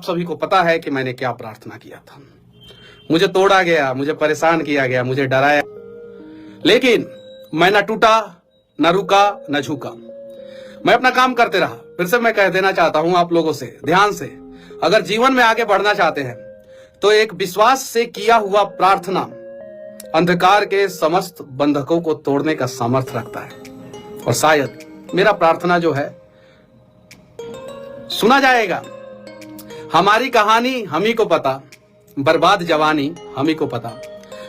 सभी को पता है कि मैंने क्या प्रार्थना किया था। मुझे तोड़ा गया, मुझे परेशान किया गया, मुझे डराया, लेकिन मैं न टूटा, न रुका, न झुका। मैं अपना काम करते रहा। फिर से मैं कह देना चाहता हूं आप लोगों से, ध्यान से, अगर जीवन में आगे बढ़ना चाहते हैं तो एक विश्वास से किया हुआ प्रार्थना अंधकार के समस्त बंधकों को तोड़ने का सामर्थ्य रखता है। और शायद मेरा प्रार्थना जो है सुना जाएगा। हमारी कहानी हम ही को पता, बर्बाद जवानी हम ही को पता।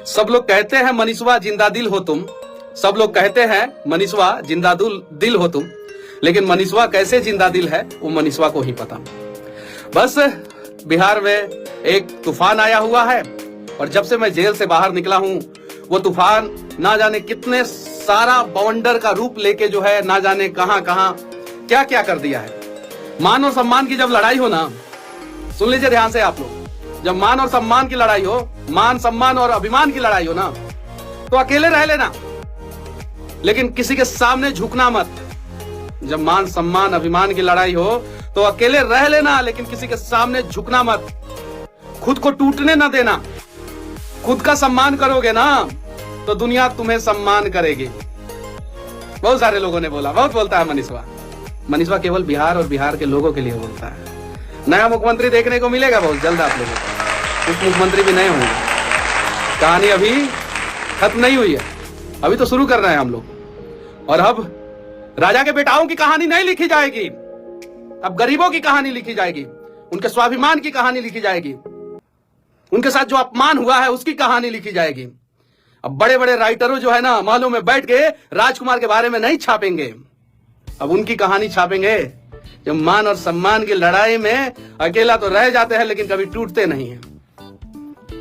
सब लोग कहते हैं मनीषवा जिंदा दिल हो तुम, सब लोग कहते हैं मनीषवा जिंदा दिल हो तुम, लेकिन मनीषवा कैसे जिंदा दिल है वो मनीषवा को ही पता। बस बिहार में एक तूफान आया हुआ है और जब से मैं जेल से बाहर निकला हूं वो तूफान ना जाने कितने सारा बवंडर का रूप लेके जो है ना जाने कहां कहां क्या क्या कर दिया है। मान और सम्मान की जब लड़ाई हो ना, सुन लीजिए ध्यान से आप लोग, जब मान और सम्मान की लड़ाई हो, मान सम्मान और अभिमान की लड़ाई हो ना, तो अकेले रह लेना, लेकिन किसी के सामने झुकना मत। जब मान सम्मान अभिमान की लड़ाई हो तो अकेले रह लेना, लेकिन किसी के सामने झुकना मत। खुद को टूटने ना देना। खुद का सम्मान करोगे ना तो दुनिया तुम्हें सम्मान करेगी। बहुत सारे लोगों ने बोला, बहुत बोलता है मनीषवा। मनीषवा केवल बिहार और बिहार के लोगों के लिए बोलता है। नया मुख्यमंत्री देखने को मिलेगा बहुत जल्द आप लोगों को। उप मुख्यमंत्री भी नए होंगे। कहानी अभी खत्म नहीं हुई है, अभी तो शुरू कर रहे हैं हम लोग। और अब राजा के बेटाओं की कहानी नहीं लिखी जाएगी, अब गरीबों की कहानी लिखी जाएगी, उनके स्वाभिमान की कहानी लिखी जाएगी, उनके साथ जो अपमान हुआ है उसकी कहानी लिखी जाएगी। अब बड़े बड़े राइटरों जो है ना महलों में बैठ के राजकुमार के बारे में नहीं छापेंगे, अब उनकी कहानी छापेंगे जो मान और सम्मान की लड़ाई में अकेला तो रह जाते हैं लेकिन कभी टूटते नहीं है।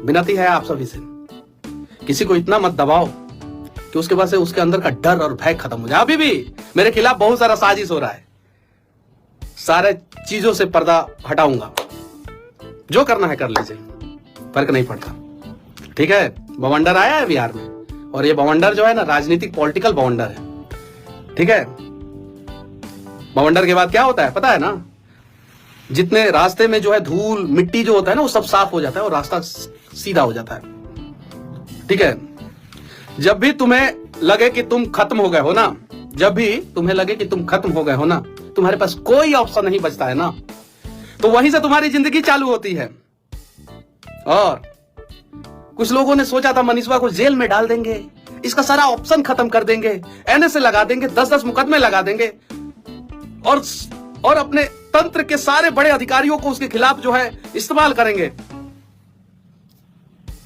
विनती है आप सभी से, किसी को इतना मत दबाओ कि उसके पास उसके अंदर का डर और भय खत्म हो जाए। अभी भी मेरे खिलाफ बहुत सारा साजिश हो रहा है, सारे चीजों से पर्दा हटाऊंगा, जो करना है कर लीजिए, फर्क नहीं पड़ता। ठीक है, बवंडर आया है बिहार में और ये बवंडर जो है ना राजनीतिक पॉलिटिकल बवंडर है। ठीक है, बवंडर के बाद क्या होता है पता है ना, जितने रास्ते में जो है धूल मिट्टी जो होता है ना वो सब साफ हो जाता है और रास्ता सीधा हो जाता है। ठीक है, जब भी तुम्हें लगे कि तुम खत्म हो गए हो ना, जब भी तुम्हें लगे कि तुम खत्म हो गए हो ना, तुम्हारे पास कोई ऑप्शन नहीं बचता है ना, तो वहीं से तुम्हारी जिंदगी चालू होती है। और कुछ लोगों ने सोचा था मनीषवा को जेल में डाल देंगे, इसका सारा ऑप्शन खत्म कर देंगे, एनएसए लगा देंगे, 10-10 मुकदमे लगा देंगे और अपने तंत्र के सारे बड़े अधिकारियों को उसके खिलाफ जो है इस्तेमाल करेंगे।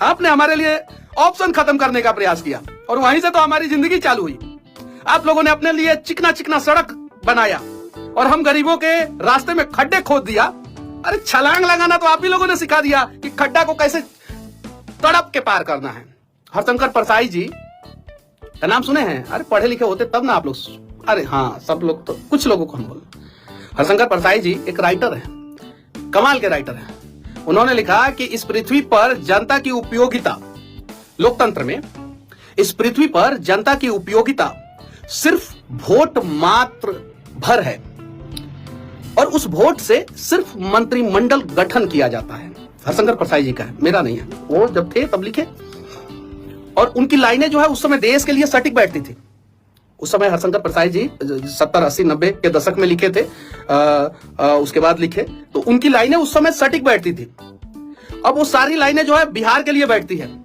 आपने हमारे लिए ऑप्शन खत्म करने का प्रयास किया और वहीं से तो हमारी जिंदगी चालू हुई। आप लोगों ने अपने लिए चिकना चिकना सड़क बनाया और हम गरीबों के रास्ते में खड्डे खोद दिया। अरे छलांग लगाना तो आप ही लोगों ने सिखा दिया कि खड्डा को कैसे तड़प के पार करना है। हरशंकर परसाई जी का नाम सुने हैं? अरे पढ़े लिखे होते तब ना आप लोग, अरे हाँ सब लोग तो, कुछ लोगों को हम बोल। हरशंकर परसाई जी एक राइटर है, कमाल के राइटर है। उन्होंने लिखा कि इस पृथ्वी पर जनता की उपयोगिता, लोकतंत्र में इस पृथ्वी पर जनता की उपयोगिता सिर्फ वोट मात्र भर है और उस वोट से सिर्फ मंत्रिमंडल गठन किया जाता है। हरशंकर परसाई जी का है, मेरा नहीं है, वो जब थे तब लिखे। और उनकी लाइनें जो है उस समय देश के लिए सटीक बैठती थी। उस समय हरशंकर परसाई जी 70, 80, 90 के दशक में लिखे थे, उसके बाद लिखे, तो उनकी लाइनें उस समय सटीक बैठती थी। अब वो सारी लाइनें जो है बिहार के लिए बैठती है।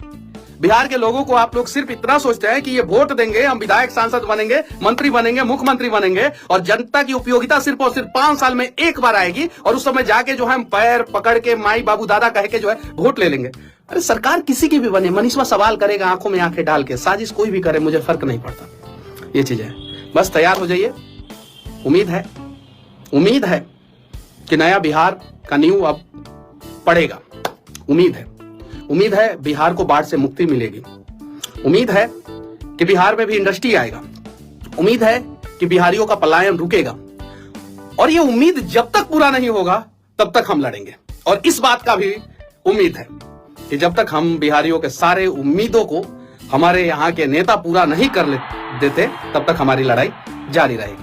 बिहार के लोगों को आप लोग सिर्फ इतना सोचते हैं कि ये वोट देंगे, हम विधायक, सांसद बनेंगे, मंत्री बनेंगे, मुख्यमंत्री बनेंगे और जनता की उपयोगिता सिर्फ और सिर्फ 5 साल में एक बार आएगी और उस समय जाके जो है हम पैर पकड़ के माई बाबू दादा कह के जो है वोट ले लेंगे। अरे सरकार किसी की भी बने, मनीषवा सवाल करेगा आंखों में आंखें डाल के, साजिश कोई भी करे, मुझे फर्क नहीं पड़ता। ये चीज है, बस तैयार हो जाइए। उम्मीद है कि नया बिहार का नींव अब पड़ेगा। उम्मीद है बिहार को बाढ़ से मुक्ति मिलेगी। उम्मीद है कि बिहार में भी इंडस्ट्री आएगा। उम्मीद है कि बिहारियों का पलायन रुकेगा। और ये उम्मीद जब तक पूरा नहीं होगा तब तक हम लड़ेंगे। और इस बात का भी उम्मीद है कि जब तक हम बिहारियों के सारे उम्मीदों को हमारे यहाँ के नेता पूरा नहीं कर देते तब तक हमारी लड़ाई जारी रहेगी।